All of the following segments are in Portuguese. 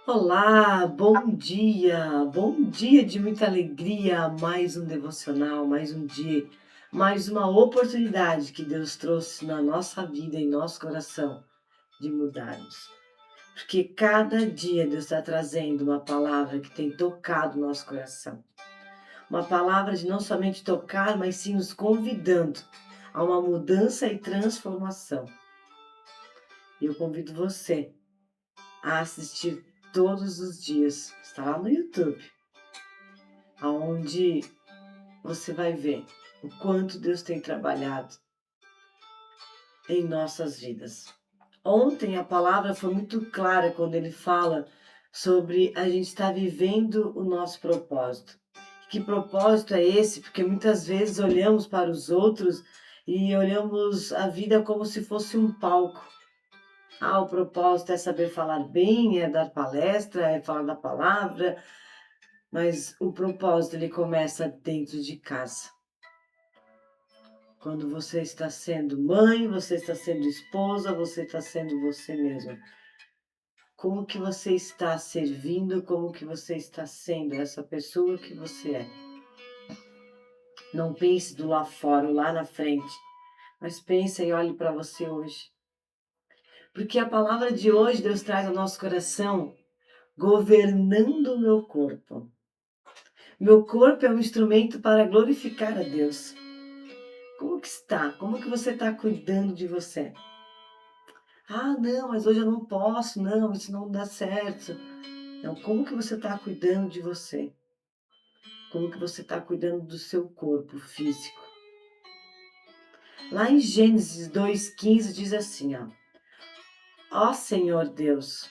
Olá, bom dia de muita alegria, mais um devocional, mais um dia, mais uma oportunidade que Deus trouxe na nossa vida, em nosso coração, de mudarmos. Porque cada dia Deus está trazendo uma palavra que tem tocado o nosso coração. Uma palavra de não somente tocar, mas sim nos convidando a uma mudança e transformação. E eu convido você a assistir todos os dias, está lá no YouTube, aonde você vai ver o quanto Deus tem trabalhado em nossas vidas. Ontem a palavra foi muito clara quando ele fala sobre a gente estar vivendo o nosso propósito. Que propósito é esse? Porque muitas vezes olhamos para os outros e olhamos a vida como se fosse um palco. Ah, o propósito é saber falar bem, é dar palestra, é falar da palavra, mas o propósito ele começa dentro de casa. Quando você está sendo mãe, você está sendo esposa, você está sendo você mesma. Como que você está servindo, como que você está sendo essa pessoa que você é. Não pense do lá fora ou lá na frente, mas pense e olhe para você hoje. Porque a palavra de hoje Deus traz ao nosso coração, governando o meu corpo. Meu corpo é um instrumento para glorificar a Deus. Como que está? Como que você está cuidando de você? Ah, não, mas hoje eu não posso, não, isso não dá certo. Então, como que você está cuidando de você? Como que você está cuidando do seu corpo físico? Lá em Gênesis 2,15 diz assim, ó Senhor Deus,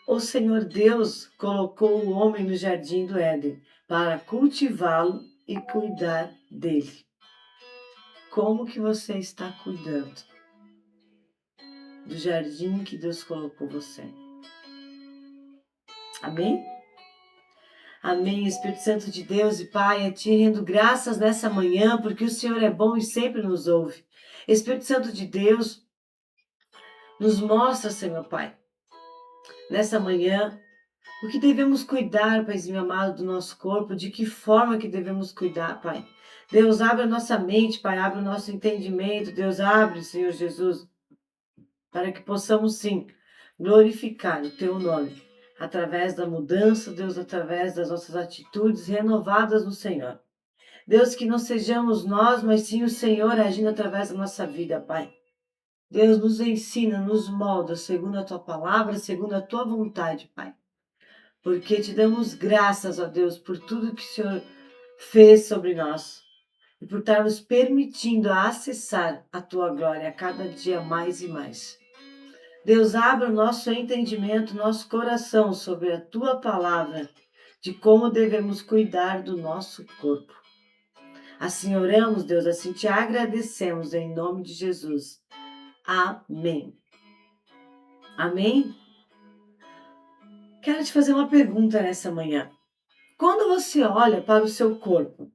o Senhor Deus colocou o homem no jardim do Éden para cultivá-lo e cuidar dele. Como que você está cuidando do jardim que Deus colocou você? Amém? Amém, Espírito Santo de Deus e Pai, a Ti rendo graças nessa manhã, porque o Senhor é bom e sempre nos ouve. Espírito Santo de Deus, nos mostra, Senhor Pai, nessa manhã, o que devemos cuidar, Paizinho amado, do nosso corpo, de que forma que devemos cuidar, Pai. Deus, abre a nossa mente, Pai, abre o nosso entendimento, Deus, abre, Senhor Jesus, para que possamos, sim, glorificar o Teu nome, através da mudança, Deus, através das nossas atitudes renovadas no Senhor. Deus, que não sejamos nós, mas sim o Senhor agindo através da nossa vida, Pai. Deus, nos ensina, nos molda, segundo a Tua palavra, segundo a Tua vontade, Pai. Porque te damos graças, ó Deus, por tudo que o Senhor fez sobre nós e por estar nos permitindo acessar a Tua glória a cada dia mais e mais. Deus, abra o nosso entendimento, nosso coração sobre a Tua palavra, de como devemos cuidar do nosso corpo. Assim oramos, Deus, assim te agradecemos em nome de Jesus. Amém. Amém? Quero te fazer uma pergunta nessa manhã. Quando você olha para o seu corpo,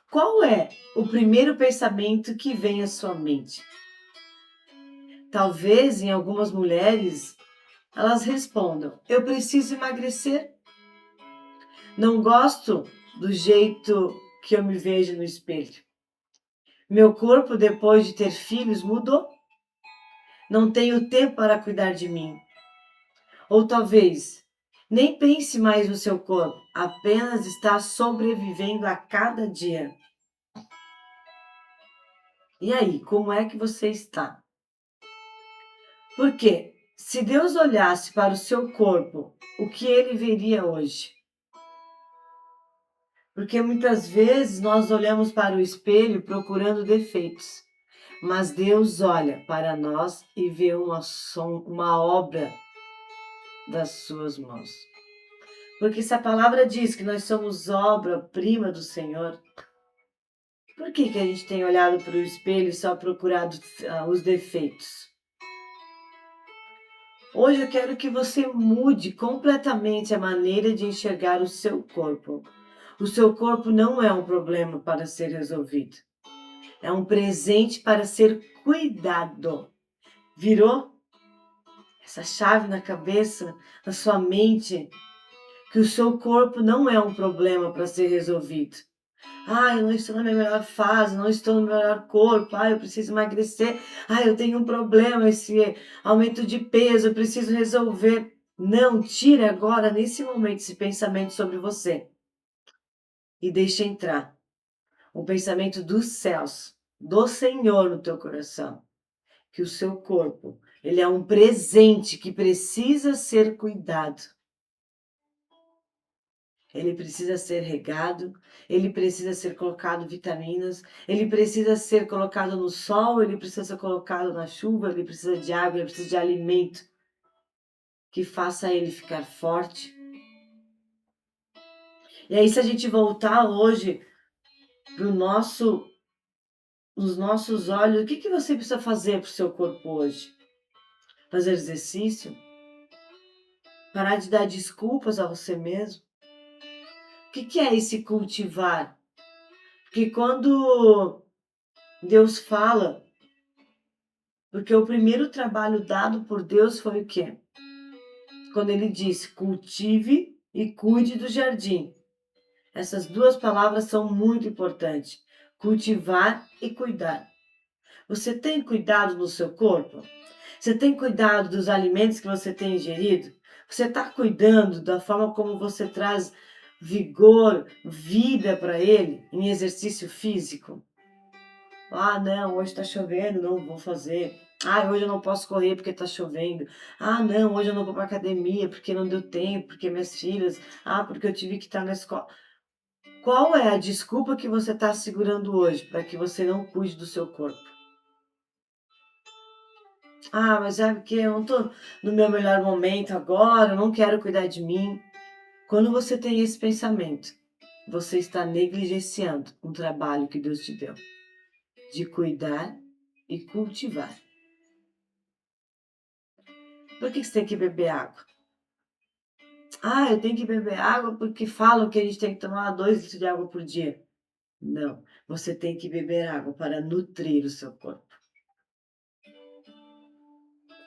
qual é o primeiro pensamento que vem à sua mente? Talvez em algumas mulheres elas respondam: eu preciso emagrecer. Não gosto do jeito que eu me vejo no espelho. Meu corpo, depois de ter filhos, mudou. Não tenho tempo para cuidar de mim. Ou talvez nem pense mais no seu corpo, apenas está sobrevivendo a cada dia. E aí, como é que você está? Porque se Deus olhasse para o seu corpo, o que ele veria hoje? Porque muitas vezes nós olhamos para o espelho procurando defeitos, mas Deus olha para nós e vê uma obra das suas mãos. Porque se a palavra diz que nós somos obra-prima do Senhor, por que a gente tem olhado para o espelho e só procurado os defeitos? Hoje eu quero que você mude completamente a maneira de enxergar o seu corpo. O seu corpo não é um problema para ser resolvido. É um presente para ser cuidado. Virou? essa chave na cabeça, na sua mente, que o seu corpo não é um problema para ser resolvido. Eu não estou na minha melhor fase, não estou no meu melhor corpo, eu preciso emagrecer, eu tenho um problema, esse aumento de peso, eu preciso resolver. Não, tire agora, nesse momento, esse pensamento sobre você e deixe entrar o pensamento dos céus, do Senhor no teu coração, que o seu corpo, ele é um presente que precisa ser cuidado. Ele precisa ser regado, ele precisa ser colocado vitaminas, ele precisa ser colocado no sol, ele precisa ser colocado na chuva, ele precisa de água, ele precisa de alimento que faça ele ficar forte. E aí, se a gente voltar hoje para os nossos olhos, o que você precisa fazer para o seu corpo hoje? Fazer exercício? Parar de dar desculpas a você mesmo? O que é esse cultivar? Porque quando Deus fala, porque o primeiro trabalho dado por Deus foi o quê? Quando ele disse, cultive e cuide do jardim. Essas duas palavras são muito importantes. Cultivar e cuidar. Você tem cuidado do seu corpo? Você tem cuidado dos alimentos que você tem ingerido? Você está cuidando da forma como você traz vigor, vida para ele em exercício físico? Não, hoje está chovendo, não vou fazer. Hoje eu não posso correr porque está chovendo. Não, hoje eu não vou para academia porque não deu tempo, porque minhas filhas. Porque eu tive que estar na escola. Qual é a desculpa que você está segurando hoje para que você não cuide do seu corpo? Mas é porque eu não estou no meu melhor momento agora, eu não quero cuidar de mim. Quando você tem esse pensamento, você está negligenciando um trabalho que Deus te deu de cuidar e cultivar. Por que você tem que beber água? Eu tenho que beber água porque falam que a gente tem que tomar 2 litros de água por dia. Não, você tem que beber água para nutrir o seu corpo.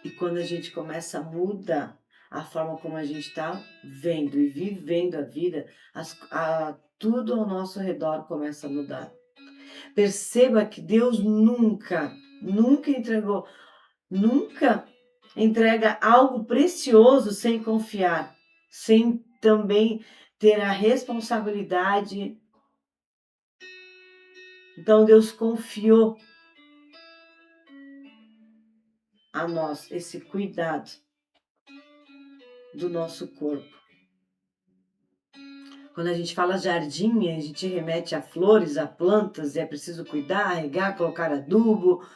E quando a gente começa a mudar a forma como a gente está vendo e vivendo a vida, tudo ao nosso redor começa a mudar. Perceba que Deus nunca entrega algo precioso sem confiar, sem também ter a responsabilidade. Então Deus confiou a nós esse cuidado do nosso corpo. Quando a gente fala jardim, a gente remete a flores, a plantas, e é preciso cuidar, regar, colocar adubo.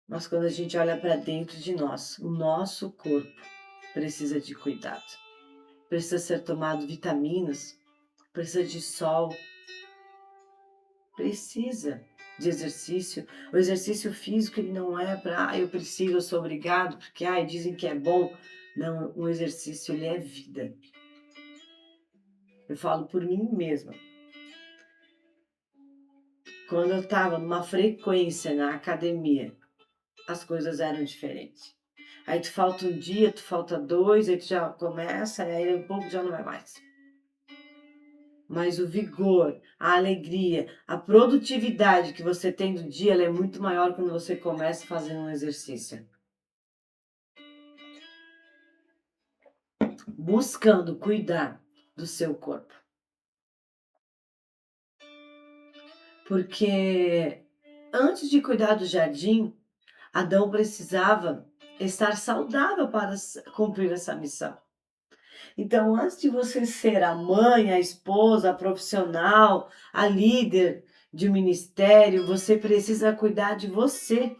Mas quando a gente olha para dentro de nós, o nosso corpo precisa de cuidado. Precisa ser tomado vitaminas, precisa de sol, precisa de exercício. O exercício físico ele não é para, eu preciso, eu sou obrigado, porque dizem que é bom. Não, o exercício ele é vida. Eu falo por mim mesma. Quando eu estava numa frequência na academia, as coisas eram diferentes. Aí tu falta um dia, tu falta 2, aí tu já começa, e aí um pouco já não vai mais. Mas o vigor, a alegria, a produtividade que você tem do dia, ela é muito maior quando você começa fazendo um exercício. Buscando cuidar do seu corpo. Porque antes de cuidar do jardim, Adão precisava estar saudável para cumprir essa missão. Então, antes de você ser a mãe, a esposa, a profissional, a líder de um ministério, você precisa cuidar de você.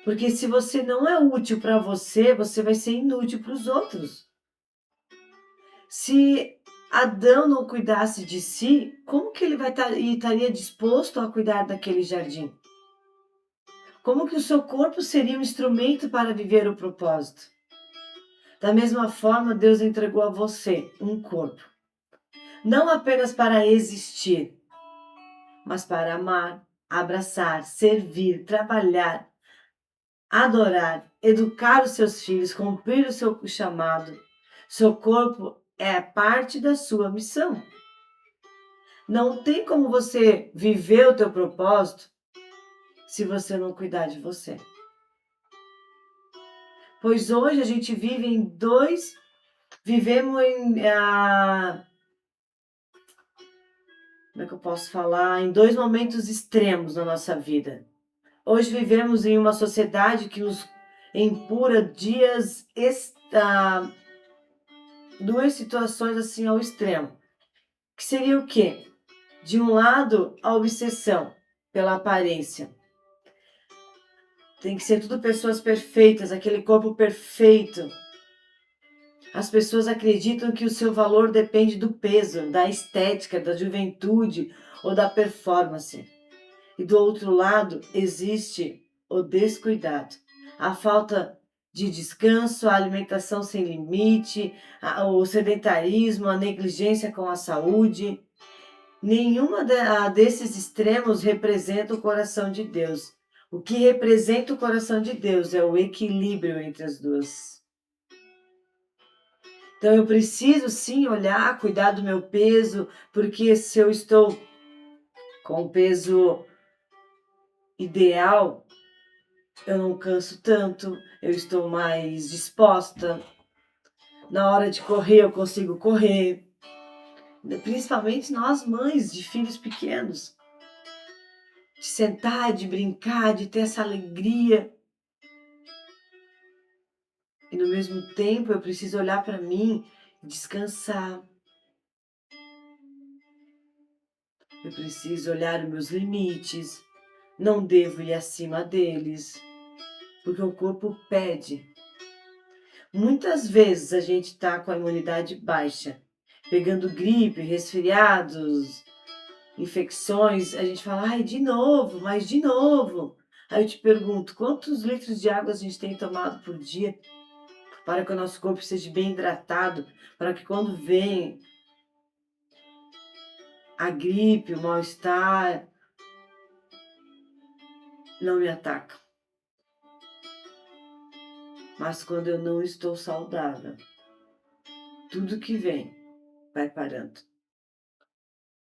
Porque se você não é útil para você, você vai ser inútil para os outros. Se Adão não cuidasse de si, como que ele estaria disposto a cuidar daquele jardim? Como que o seu corpo seria um instrumento para viver o propósito? Da mesma forma, Deus entregou a você um corpo. Não apenas para existir, mas para amar, abraçar, servir, trabalhar, adorar, educar os seus filhos, cumprir o seu chamado. Seu corpo é parte da sua missão. Não tem como você viver o teu propósito se você não cuidar de você. Pois hoje a gente vive vivemos como é que eu posso falar? Em dois momentos extremos na nossa vida. Hoje vivemos em uma sociedade que nos empurra duas situações assim ao extremo. Que seria o quê? De um lado, a obsessão pela aparência. Tem que ser tudo pessoas perfeitas, aquele corpo perfeito. As pessoas acreditam que o seu valor depende do peso, da estética, da juventude ou da performance. E do outro lado existe o descuidado, a falta de descanso, a alimentação sem limite, o sedentarismo, a negligência com a saúde. Nenhuma desses extremos representa o coração de Deus. O que representa o coração de Deus é o equilíbrio entre as duas. Então eu preciso sim olhar, cuidar do meu peso, porque se eu estou com o peso ideal, eu não canso tanto, eu estou mais disposta. Na hora de correr, eu consigo correr. Principalmente nós mães de filhos pequenos. De sentar, de brincar, de ter essa alegria. E no mesmo tempo eu preciso olhar para mim e descansar. Eu preciso olhar os meus limites. Não devo ir acima deles. Porque o corpo pede. Muitas vezes a gente está com a imunidade baixa, pegando gripe, resfriados, infecções, a gente fala, ai, de novo, mas de novo. Aí eu te pergunto, quantos litros de água a gente tem tomado por dia para que o nosso corpo esteja bem hidratado, para que quando vem a gripe, o mal-estar, não me ataca. Mas quando eu não estou saudável, tudo que vem vai parando.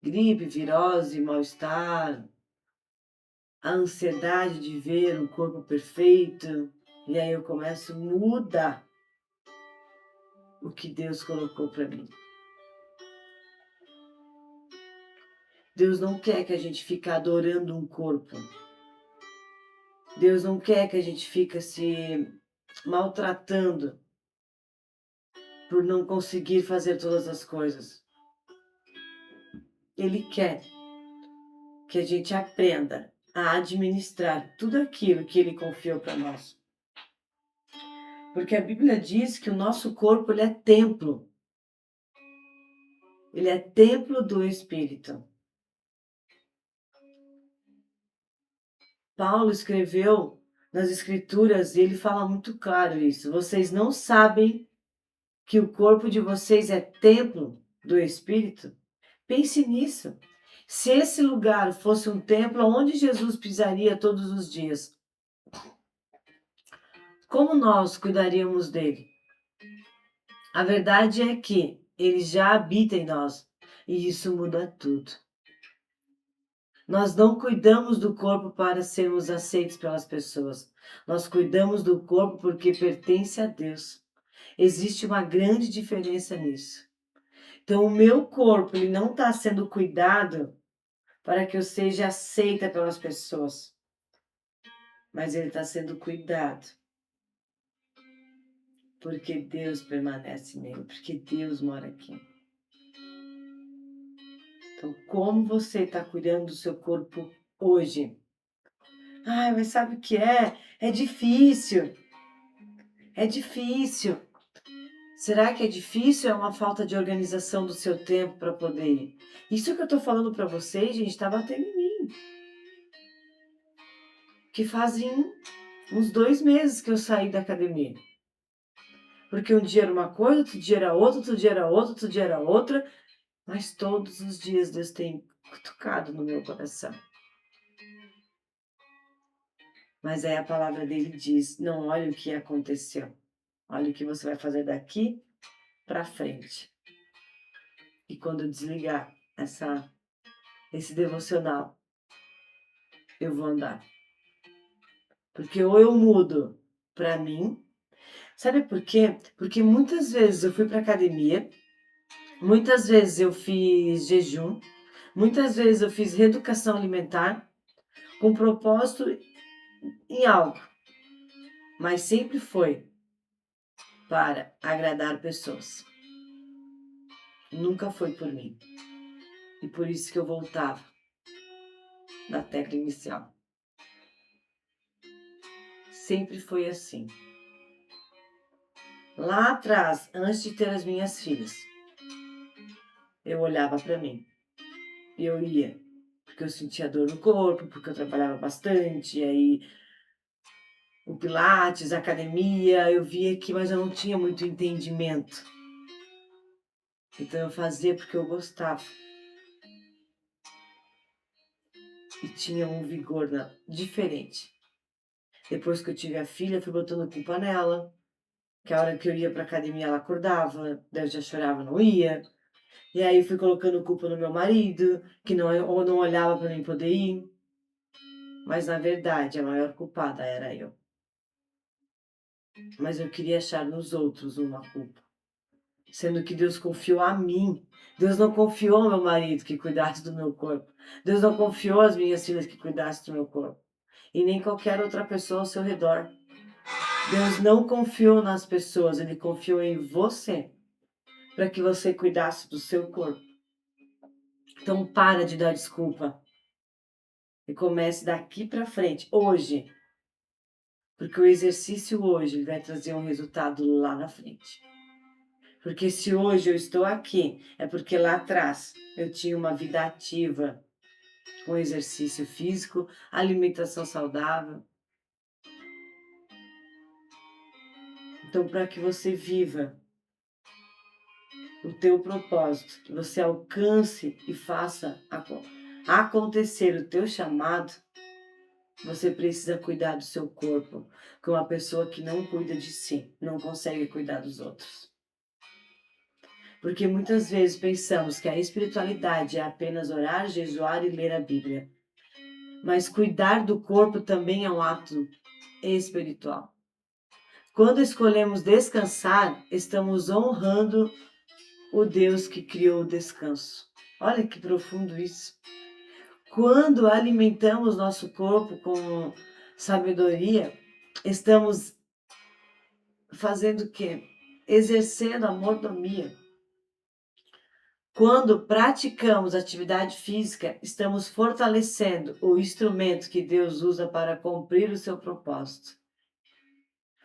Gripe, virose, mal-estar, a ansiedade de ver um corpo perfeito, e aí eu começo a mudar o que Deus colocou para mim. Deus não quer que a gente fique adorando um corpo. Deus não quer que a gente fique se maltratando por não conseguir fazer todas as coisas. Ele quer que a gente aprenda a administrar tudo aquilo que Ele confiou para nós. Porque a Bíblia diz que o nosso corpo ele é templo. Ele é templo do Espírito. Paulo escreveu nas Escrituras e ele fala muito claro isso. Vocês não sabem que o corpo de vocês é templo do Espírito? Pense nisso. Se esse lugar fosse um templo onde Jesus pisaria todos os dias, como nós cuidaríamos dele? A verdade é que ele já habita em nós e isso muda tudo. Nós não cuidamos do corpo para sermos aceitos pelas pessoas. Nós cuidamos do corpo porque pertence a Deus. Existe uma grande diferença nisso. Então, o meu corpo ele não está sendo cuidado para que eu seja aceita pelas pessoas, mas ele está sendo cuidado porque Deus permanece nele, porque Deus mora aqui. Então, como você está cuidando do seu corpo hoje? Ai, mas sabe o que é? É difícil. É difícil. Será que é difícil? É uma falta de organização do seu tempo para poder ir? Isso que eu estou falando para vocês, gente, está batendo em mim. Que fazem uns 2 meses que eu saí da academia. Porque um dia era uma coisa, outro dia era outra, outro dia era outra, outro dia era outra. Mas todos os dias Deus tem cutucado no meu coração. Mas aí a palavra dele diz: não olhe o que aconteceu, olha o que você vai fazer daqui para frente. E quando eu desligar esse devocional, eu vou andar. Porque ou eu mudo para mim, sabe por quê? Porque muitas vezes eu fui para academia, muitas vezes eu fiz jejum, muitas vezes eu fiz reeducação alimentar com propósito em algo, mas sempre foi para agradar pessoas. Nunca foi por mim. E por isso que eu voltava na tecla inicial. Sempre foi assim. Lá atrás, antes de ter as minhas filhas, eu olhava para mim e eu ia, porque eu sentia dor no corpo, porque eu trabalhava bastante, e aí o pilates, a academia, eu via que, mas eu não tinha muito entendimento. Então eu fazia porque eu gostava. E tinha um vigor diferente. Depois que eu tive a filha, fui botando culpa nela, que a hora que eu ia pra academia ela acordava, daí eu já chorava, não ia. E aí fui colocando culpa no meu marido, que não, ou não olhava para mim poder ir. Mas na verdade a maior culpada era eu. Mas eu queria achar nos outros uma culpa. Sendo que Deus confiou a mim. Deus não confiou ao meu marido que cuidasse do meu corpo. Deus não confiou às minhas filhas que cuidassem do meu corpo. E nem qualquer outra pessoa ao seu redor. Deus não confiou nas pessoas, Ele confiou em você. Para que você cuidasse do seu corpo. Então para de dar desculpa. E comece daqui para frente, hoje. Porque o exercício hoje vai trazer um resultado lá na frente. Porque se hoje eu estou aqui, é porque lá atrás eu tinha uma vida ativa, com exercício físico, alimentação saudável. Então, para que você viva o teu propósito, que você alcance e faça acontecer o teu chamado, você precisa cuidar do seu corpo, que uma pessoa que não cuida de si não consegue cuidar dos outros. Porque muitas vezes pensamos que a espiritualidade é apenas orar, jejuar e ler a Bíblia. Mas cuidar do corpo também é um ato espiritual. Quando escolhemos descansar, estamos honrando o Deus que criou o descanso. Olha que profundo isso. Quando alimentamos nosso corpo com sabedoria, estamos fazendo o quê? Exercendo a mordomia. Quando praticamos atividade física, estamos fortalecendo o instrumento que Deus usa para cumprir o seu propósito.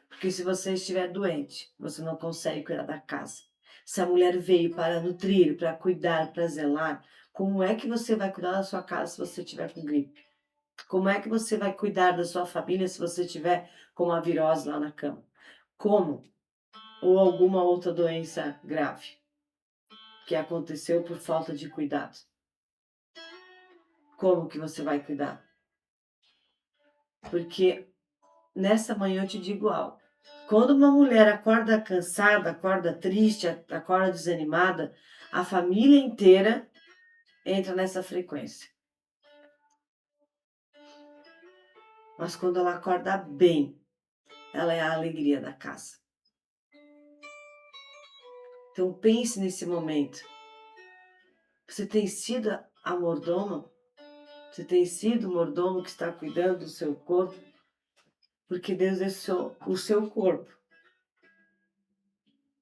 Porque se você estiver doente, você não consegue cuidar da casa. Se a mulher veio para nutrir, para cuidar, para zelar, como é que você vai cuidar da sua casa se você estiver com gripe? Como é que você vai cuidar da sua família se você estiver com uma virose lá na cama? Como? Ou alguma outra doença grave que aconteceu por falta de cuidado. Como que você vai cuidar? Porque nessa manhã eu te digo algo. Quando uma mulher acorda cansada, acorda triste, acorda desanimada, a família inteira entra nessa frequência. Mas quando ela acorda bem, ela é a alegria da casa. Então pense nesse momento. Você tem sido a mordoma? Você tem sido o mordomo que está cuidando do seu corpo? Porque Deus deixou o seu corpo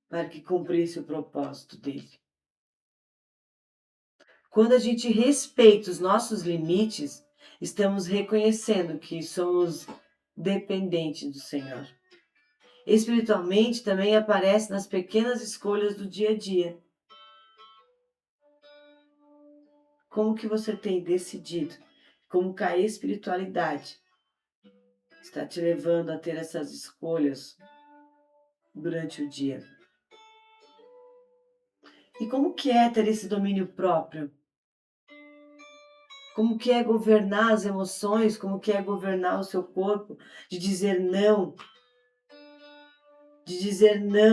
para que cumprisse o propósito dele. Quando a gente respeita os nossos limites, estamos reconhecendo que somos dependentes do Senhor. Espiritualmente também aparece nas pequenas escolhas do dia a dia. Como que você tem decidido? Como que a espiritualidade está te levando a ter essas escolhas durante o dia? E como que é ter esse domínio próprio? como que é governar as emoções, como que é governar o seu corpo, de dizer não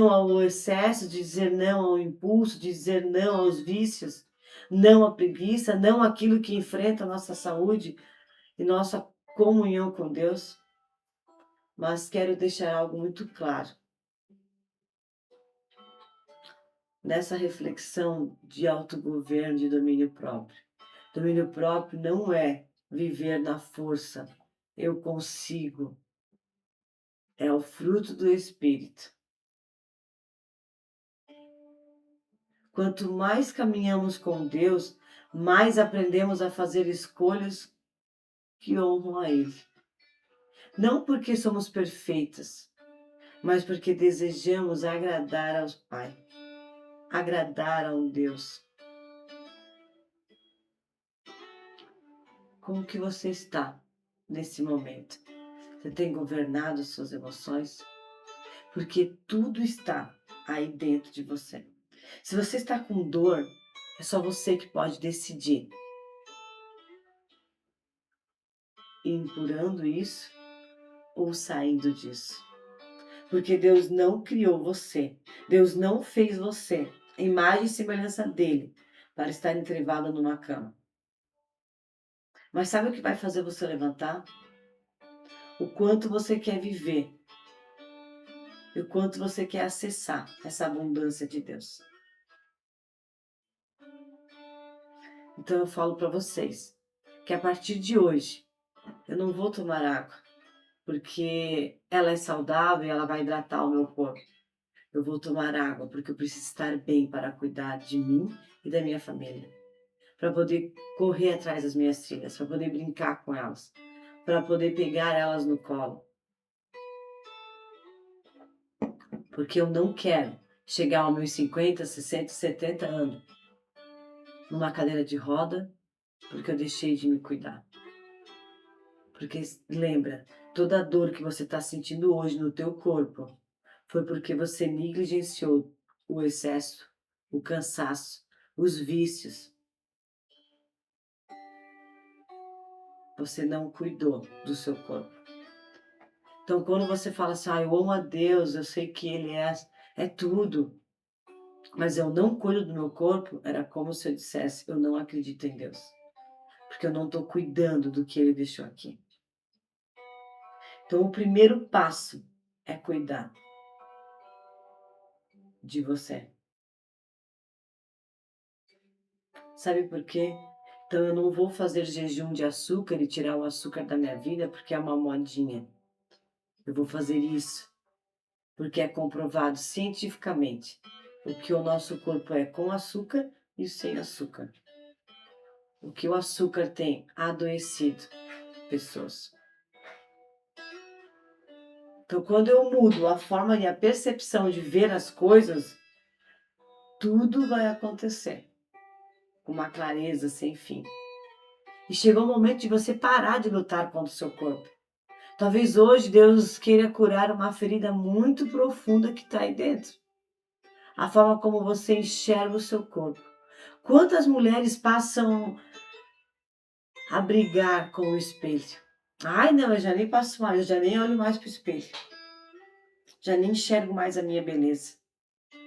ao excesso, de dizer não ao impulso, de dizer não aos vícios, não à preguiça, não àquilo que enfrenta a nossa saúde e nossa comunhão com Deus. Mas quero deixar algo muito claro. Nessa reflexão de autogoverno, de domínio próprio. Domínio próprio não é viver na força, eu consigo, é o fruto do Espírito. Quanto mais caminhamos com Deus, mais aprendemos a fazer escolhas que honram a Ele. Não porque somos perfeitas, mas porque desejamos agradar ao Pai, agradar a um Deus. Como que você está nesse momento? Você tem governado as suas emoções? Porque tudo está aí dentro de você. Se você está com dor, é só você que pode decidir ir curando isso ou saindo disso. Porque Deus não criou você, Deus não fez você, imagem e semelhança dele, para estar entrevado numa cama. Mas sabe o que vai fazer você levantar? O quanto você quer viver e o quanto você quer acessar essa abundância de Deus. Então eu falo para vocês que a partir de hoje eu não vou tomar água, porque ela é saudável e ela vai hidratar o meu corpo. Eu vou tomar água porque eu preciso estar bem para cuidar de mim e da minha família. Para poder correr atrás das minhas filhas, para poder brincar com elas, para poder pegar elas no colo. Porque eu não quero chegar aos meus 50, 60, 70 anos numa cadeira de roda porque eu deixei de me cuidar. Porque lembra, toda a dor que você está sentindo hoje no teu corpo foi porque você negligenciou o excesso, o cansaço, os vícios. Você não cuidou do seu corpo. Então, quando você fala assim, eu amo a Deus, eu sei que Ele é tudo, mas eu não cuido do meu corpo, era como se eu dissesse, eu não acredito em Deus, porque eu não estou cuidando do que Ele deixou aqui. Então, o primeiro passo é cuidar de você. Sabe por quê? Então, eu não vou fazer jejum de açúcar e tirar o açúcar da minha vida porque é uma modinha. Eu vou fazer isso porque é comprovado cientificamente o que o nosso corpo é com açúcar e sem açúcar. O que o açúcar tem adoecido pessoas. Então, quando eu mudo a forma e a percepção de ver as coisas, tudo vai acontecer com uma clareza sem fim. E chegou o momento de você parar de lutar contra o seu corpo. Talvez hoje Deus queira curar uma ferida muito profunda que está aí dentro. A forma como você enxerga o seu corpo. Quantas mulheres passam a brigar com o espelho? Ai, não, eu já nem passo mais, eu já nem olho mais para o espelho. Já nem enxergo mais a minha beleza,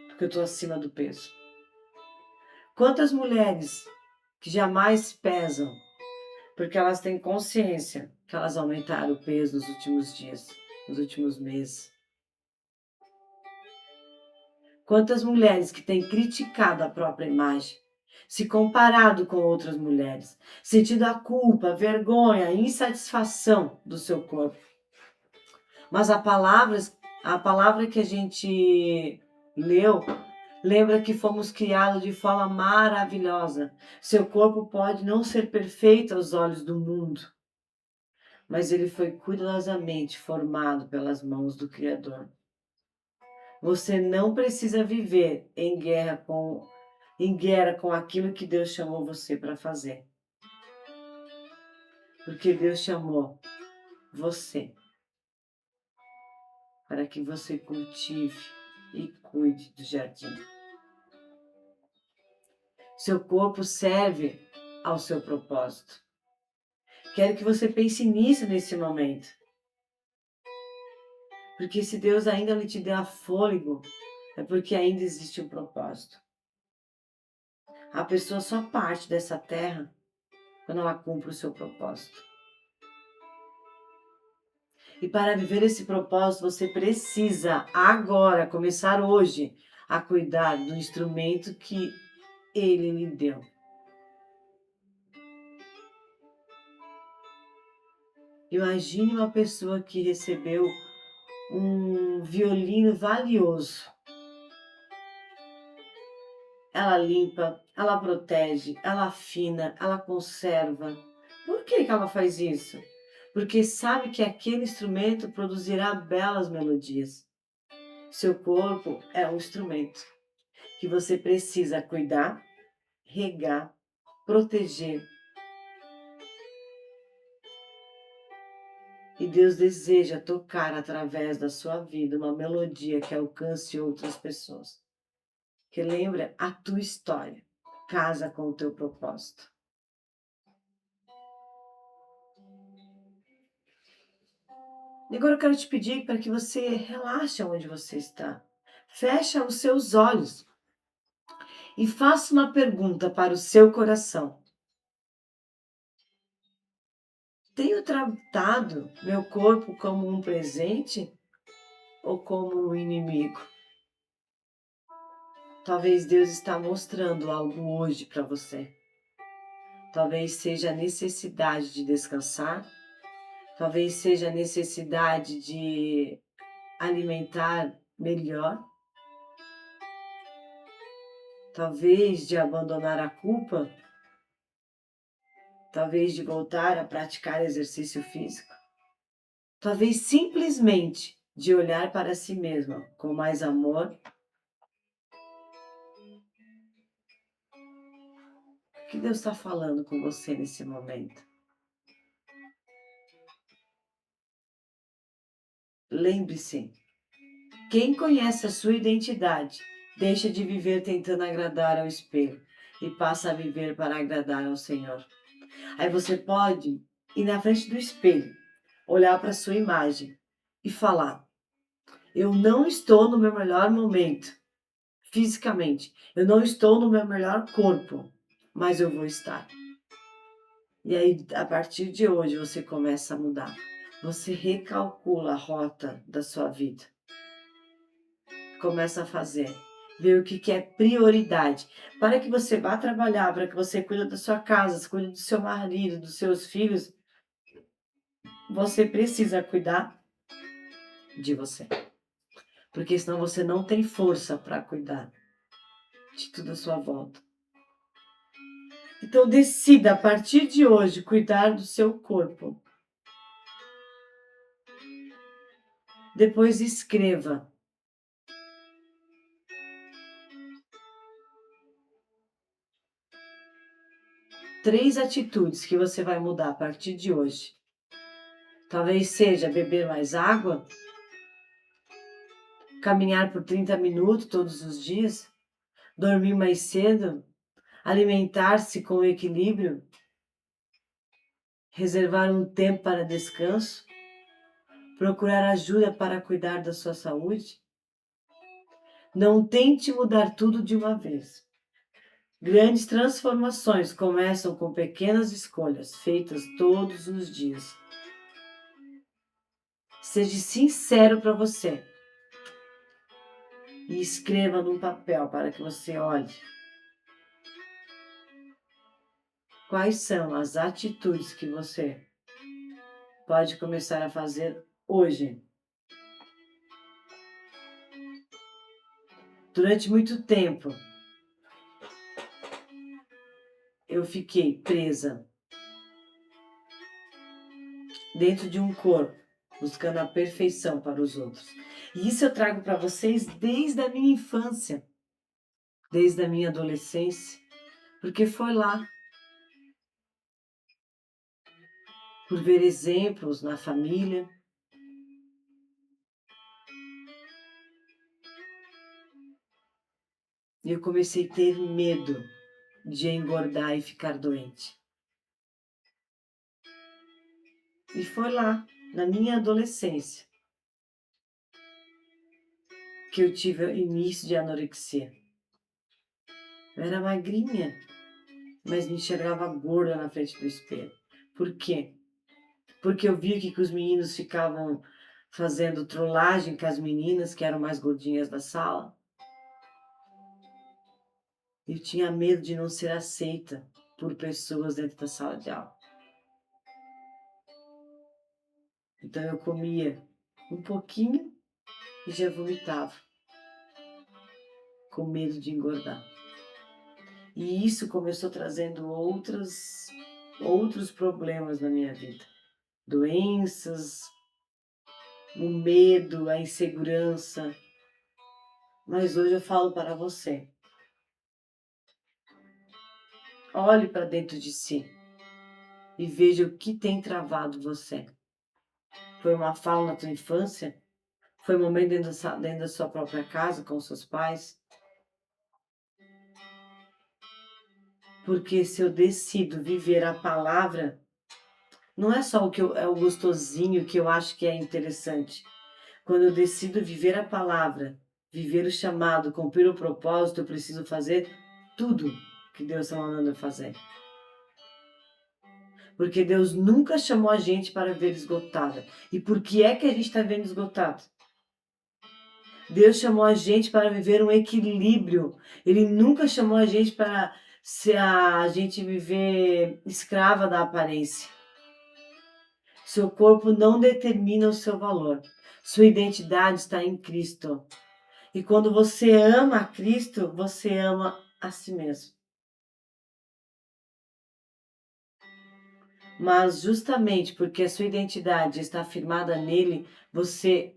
porque eu estou acima do peso. Quantas mulheres que jamais se pesam, porque elas têm consciência que elas aumentaram o peso nos últimos dias, nos últimos meses. Quantas mulheres que têm criticado a própria imagem, se comparado com outras mulheres, sentido a culpa, a vergonha, a insatisfação do seu corpo. Mas a palavra que a gente leu, lembra que fomos criados de forma maravilhosa. Seu corpo pode não ser perfeito aos olhos do mundo, mas ele foi cuidadosamente formado pelas mãos do Criador. Você não precisa viver em guerra com aquilo que Deus chamou você para fazer. Porque Deus chamou você para que você cultive e cuide do jardim. Seu corpo serve ao seu propósito. Quero que você pense nisso nesse momento. Porque se Deus ainda lhe te dá fôlego, é porque ainda existe um propósito. A pessoa só parte dessa terra quando ela cumpre o seu propósito. E para viver esse propósito, você precisa agora, começar hoje, a cuidar do instrumento que Ele lhe deu. Imagine uma pessoa que recebeu um violino valioso. Ela limpa, ela protege, ela afina, ela conserva. Por que ela faz isso? Porque sabe que aquele instrumento produzirá belas melodias. Seu corpo é um instrumento que você precisa cuidar, regar, proteger. E Deus deseja tocar através da sua vida uma melodia que alcance outras pessoas. Que lembra a tua história, casa com o teu propósito. E agora eu quero te pedir para que você relaxe onde você está. Fecha os seus olhos e faça uma pergunta para o seu coração. Tenho tratado meu corpo como um presente ou como um inimigo? Talvez Deus está mostrando algo hoje para você. Talvez seja a necessidade de descansar, talvez seja a necessidade de alimentar melhor, talvez de abandonar a culpa, talvez de voltar a praticar exercício físico, talvez simplesmente de olhar para si mesma com mais amor. O que Deus está falando com você nesse momento? Lembre-se, quem conhece a sua identidade deixa de viver tentando agradar ao espelho e passa a viver para agradar ao Senhor. Aí você pode ir na frente do espelho, olhar para a sua imagem e falar: eu não estou no meu melhor momento, fisicamente. Eu não estou no meu melhor corpo, mas eu vou estar. E aí, a partir de hoje, você começa a mudar. Você recalcula a rota da sua vida. Começa a fazer. Ver o que é prioridade. Para que você vá trabalhar, para que você cuide da sua casa, cuide do seu marido, dos seus filhos, você precisa cuidar de você. Porque senão você não tem força para cuidar de tudo à sua volta. Então decida a partir de hoje cuidar do seu corpo. Depois escreva. Três atitudes que você vai mudar a partir de hoje. Talvez seja beber mais água, caminhar por 30 minutos todos os dias, dormir mais cedo, alimentar-se com equilíbrio, reservar um tempo para descanso, procurar ajuda para cuidar da sua saúde. Não tente mudar tudo de uma vez. Grandes transformações começam com pequenas escolhas feitas todos os dias. Seja sincero para você e escreva num papel para que você olhe. Quais são as atitudes que você pode começar a fazer hoje? Durante muito tempo, eu fiquei presa dentro de um corpo, buscando a perfeição para os outros. E isso eu trago para vocês desde a minha infância, desde a minha adolescência, porque foi lá, por ver exemplos na família, e eu comecei a ter medo de engordar e ficar doente. E foi lá, na minha adolescência, que eu tive o início de anorexia. Eu era magrinha, mas me enxergava gorda na frente do espelho. Por quê? Porque eu vi que os meninos ficavam fazendo trollagem com as meninas, que eram mais gordinhas da sala. Eu tinha medo de não ser aceita por pessoas dentro da sala de aula. Então eu comia um pouquinho e já vomitava, com medo de engordar. E isso começou trazendo outros problemas na minha vida. Doenças, o medo, a insegurança. Mas hoje eu falo para você, olhe para dentro de si e veja o que tem travado você. Foi uma fala na tua infância? Foi um momento dentro da sua própria casa, com seus pais? Porque se eu decido viver a palavra, não é só é o gostosinho que eu acho que é interessante. Quando eu decido viver a palavra, viver o chamado, cumprir o propósito, eu preciso fazer tudo que Deus está mandando eu fazer. Porque Deus nunca chamou a gente para ver esgotada. E por que é que a gente está vendo esgotado? Deus chamou a gente para viver um equilíbrio. Ele nunca chamou a gente para a gente viver escrava da aparência. Seu corpo não determina o seu valor. Sua identidade está em Cristo. E quando você ama a Cristo, você ama a si mesmo. Mas justamente porque a sua identidade está firmada nele, você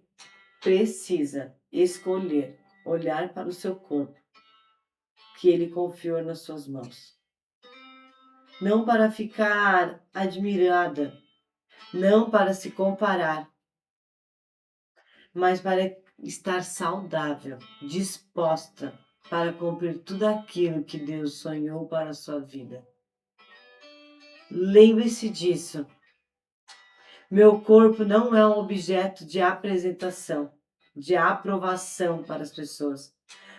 precisa escolher olhar para o seu corpo, que ele confiou nas suas mãos. Não para ficar admirada, não para se comparar, mas para estar saudável, disposta para cumprir tudo aquilo que Deus sonhou para a sua vida. Lembre-se disso. Meu corpo não é um objeto de apresentação, de aprovação para as pessoas.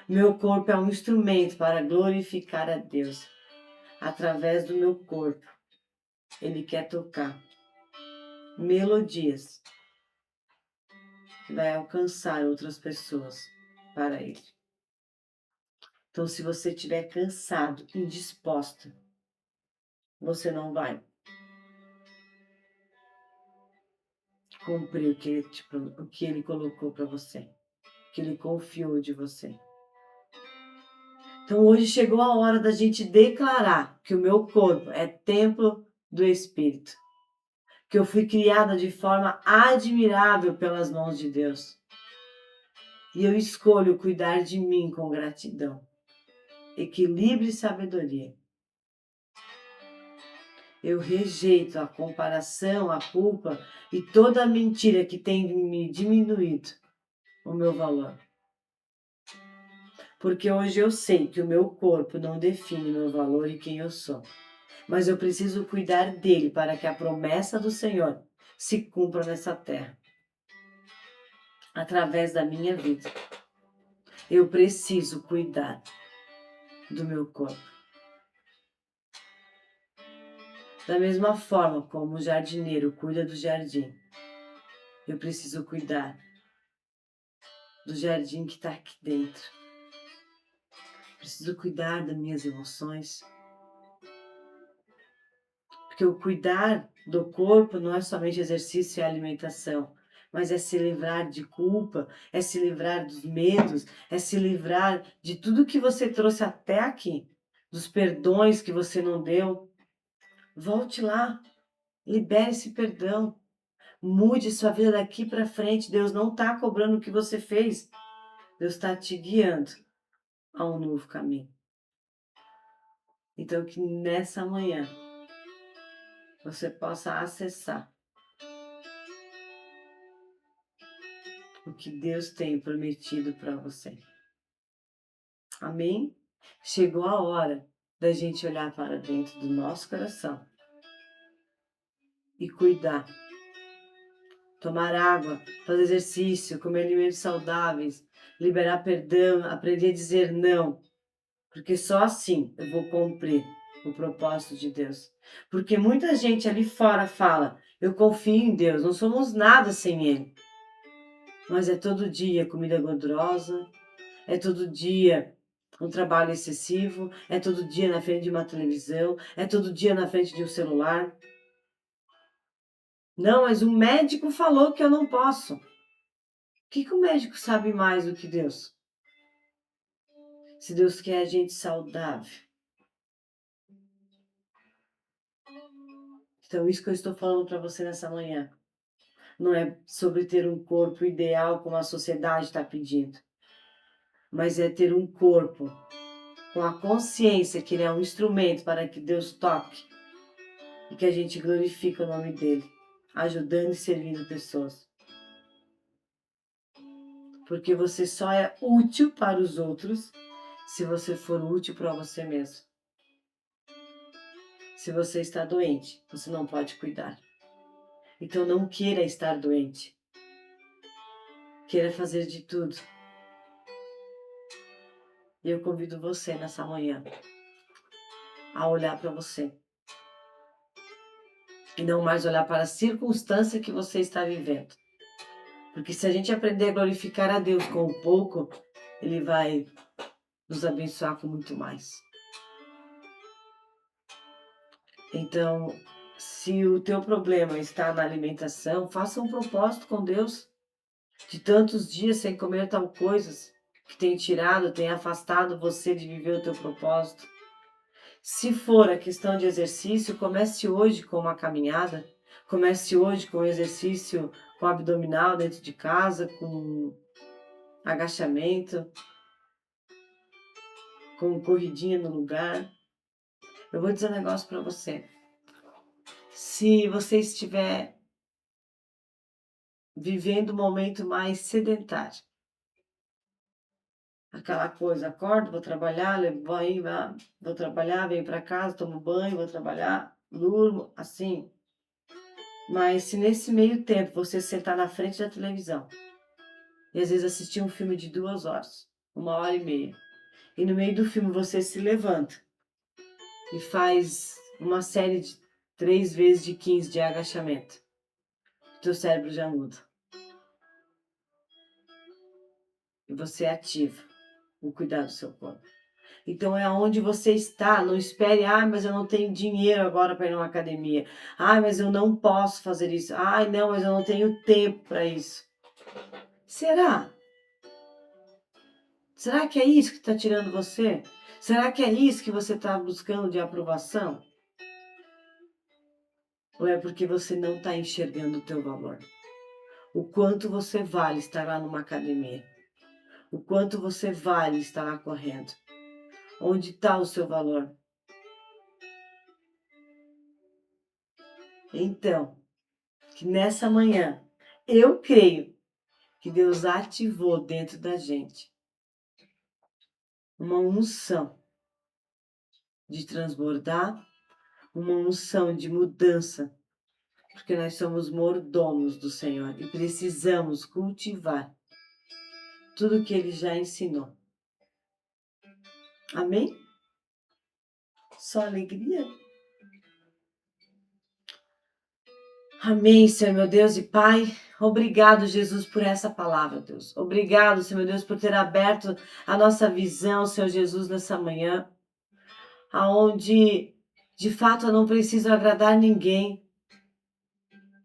Meu corpo é um instrumento para glorificar a Deus. Através do meu corpo, Ele quer tocar melodias que vai alcançar outras pessoas para Ele. Então, se você estiver cansado, indisposto, você não vai cumprir o que Ele colocou para você, o que Ele confiou de você. Então hoje chegou a hora da gente declarar que o meu corpo é templo do Espírito, que eu fui criada de forma admirável pelas mãos de Deus. E eu escolho cuidar de mim com gratidão, equilíbrio e sabedoria. Eu rejeito a comparação, a culpa e toda a mentira que tem me diminuído o meu valor. Porque hoje eu sei que o meu corpo não define meu valor e quem eu sou. Mas eu preciso cuidar dele para que a promessa do Senhor se cumpra nessa terra, através da minha vida. Eu preciso cuidar do meu corpo. Da mesma forma como o jardineiro cuida do jardim, eu preciso cuidar do jardim que está aqui dentro. Preciso cuidar das minhas emoções. Porque o cuidar do corpo não é somente exercício e alimentação, mas é se livrar de culpa, é se livrar dos medos, é se livrar de tudo que você trouxe até aqui, dos perdões que você não deu. Volte lá, libere esse perdão, mude sua vida daqui para frente. Deus não está cobrando o que você fez, Deus está te guiando a um novo caminho. Então que nessa manhã você possa acessar o que Deus tem prometido para você. Amém? Chegou a hora da gente olhar para dentro do nosso coração e cuidar tomar água, fazer exercício, comer alimentos saudáveis, liberar perdão, aprender a dizer não, porque só assim eu vou cumprir o propósito de Deus. Porque muita gente ali fora fala, eu confio em Deus, não somos nada sem Ele. Mas é todo dia comida gordurosa, é todo dia um trabalho excessivo, é todo dia na frente de uma televisão, é todo dia na frente de um celular. Não, mas o médico falou que eu não posso. O que o médico sabe mais do que Deus? Se Deus quer a gente saudável. Então, isso que eu estou falando para você nessa manhã. Não é sobre ter um corpo ideal como a sociedade está pedindo, mas é ter um corpo com a consciência que ele é um instrumento para que Deus toque e que a gente glorifique o nome dele, ajudando e servindo pessoas. Porque você só é útil para os outros se você for útil para você mesmo. Se você está doente, você não pode cuidar. Então não queira estar doente. Queira fazer de tudo. E eu convido você nessa manhã a olhar para você. E não mais olhar para a circunstância que você está vivendo. Porque se a gente aprender a glorificar a Deus com o pouco, Ele vai nos abençoar com muito mais. Então, se o teu problema está na alimentação, faça um propósito com Deus de tantos dias sem comer tal coisas que tem tirado, tem afastado você de viver o teu propósito. Se for a questão de exercício, comece hoje com uma caminhada, comece hoje com exercício com abdominal dentro de casa, com agachamento, com corridinha no lugar. Eu vou dizer um negócio para você. Se você estiver vivendo um momento mais sedentário, aquela coisa, acordo, vou trabalhar, vou trabalhar, venho para casa, tomo banho, vou trabalhar, durmo, assim. Mas se nesse meio tempo você sentar na frente da televisão e às vezes assistir um filme de 2 horas, 1 hora e meia, e no meio do filme você se levanta e faz uma série de 3 vezes de 15 de agachamento, teu cérebro já muda. E você ativa o cuidado do seu corpo. Então é onde você está, não espere, mas eu não tenho dinheiro agora para ir numa academia. Mas eu não posso fazer isso. Não, mas eu não tenho tempo para isso. Será? Será que é isso que está tirando você? Será que é isso que você está buscando de aprovação? Ou é porque você não está enxergando o teu valor? O quanto você vale estar lá numa academia? O quanto você vale estar lá correndo? Onde está o seu valor? Então, que nessa manhã, eu creio que Deus ativou dentro da gente uma unção de transbordar, uma unção de mudança, porque nós somos mordomos do Senhor e precisamos cultivar tudo que Ele já ensinou. Amém? Só alegria? Amém, Senhor meu Deus e Pai. Obrigado, Jesus, por essa palavra, Deus. Obrigado, Senhor meu Deus, por ter aberto a nossa visão, Senhor Jesus, nessa manhã, aonde de fato eu não preciso agradar ninguém.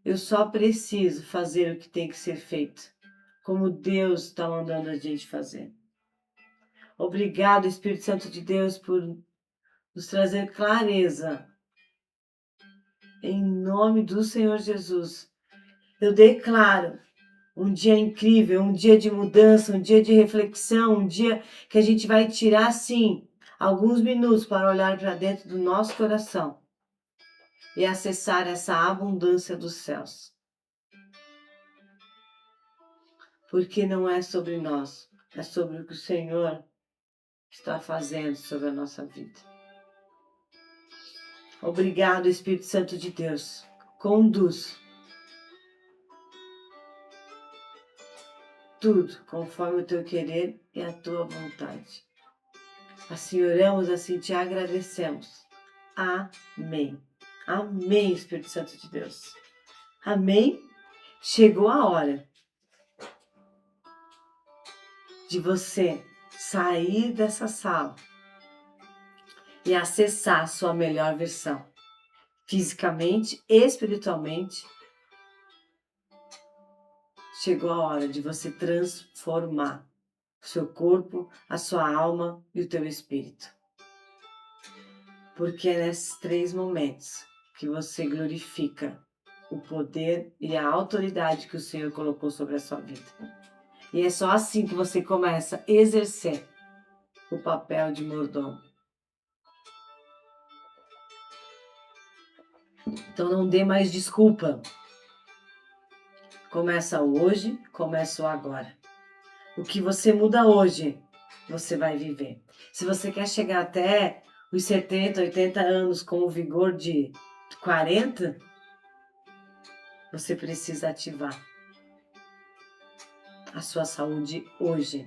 Eu só preciso fazer o que tem que ser feito, como Deus está mandando a gente fazer. Obrigado, Espírito Santo de Deus, por nos trazer clareza. Em nome do Senhor Jesus, eu declaro um dia incrível, um dia de mudança, um dia de reflexão, um dia que a gente vai tirar, sim, alguns minutos para olhar para dentro do nosso coração e acessar essa abundância dos céus. Porque não é sobre nós, é sobre o que o Senhor está fazendo sobre a nossa vida. Obrigado, Espírito Santo de Deus. Conduz tudo conforme o teu querer e a tua vontade. Assim oramos, assim te agradecemos. Amém. Amém, Espírito Santo de Deus. Amém. Chegou a hora de você sair dessa sala e acessar a sua melhor versão, fisicamente, espiritualmente. Chegou a hora de você transformar o seu corpo, a sua alma e o teu espírito. Porque é nesses 3 momentos que você glorifica o poder e a autoridade que o Senhor colocou sobre a sua vida. E é só assim que você começa a exercer o papel de mordomo. Então não dê mais desculpa. Começa hoje, começa o agora. O que você muda hoje, você vai viver. Se você quer chegar até os 70, 80 anos com o vigor de 40, você precisa ativar a sua saúde hoje.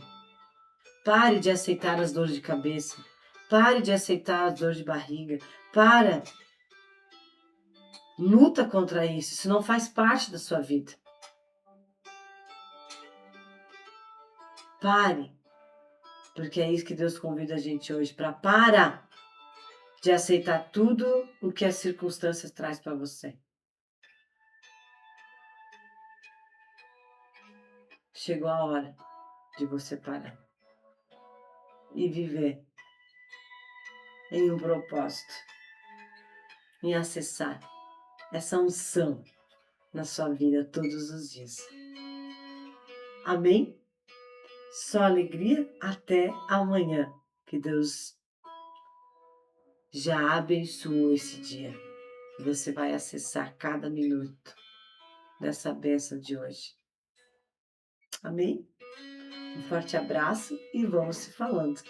Pare de aceitar as dores de cabeça. Pare de aceitar as dores de barriga. Para. Luta contra isso. Isso não faz parte da sua vida. Pare. Porque é isso que Deus convida a gente hoje, para parar de aceitar tudo o que as circunstâncias traz para você. Chegou a hora de você parar e viver em um propósito, em acessar essa unção na sua vida todos os dias. Amém? Só alegria até amanhã. Que Deus já abençoou esse dia. Você vai acessar cada minuto dessa bênção de hoje. Amém? Um forte abraço e vamos se falando.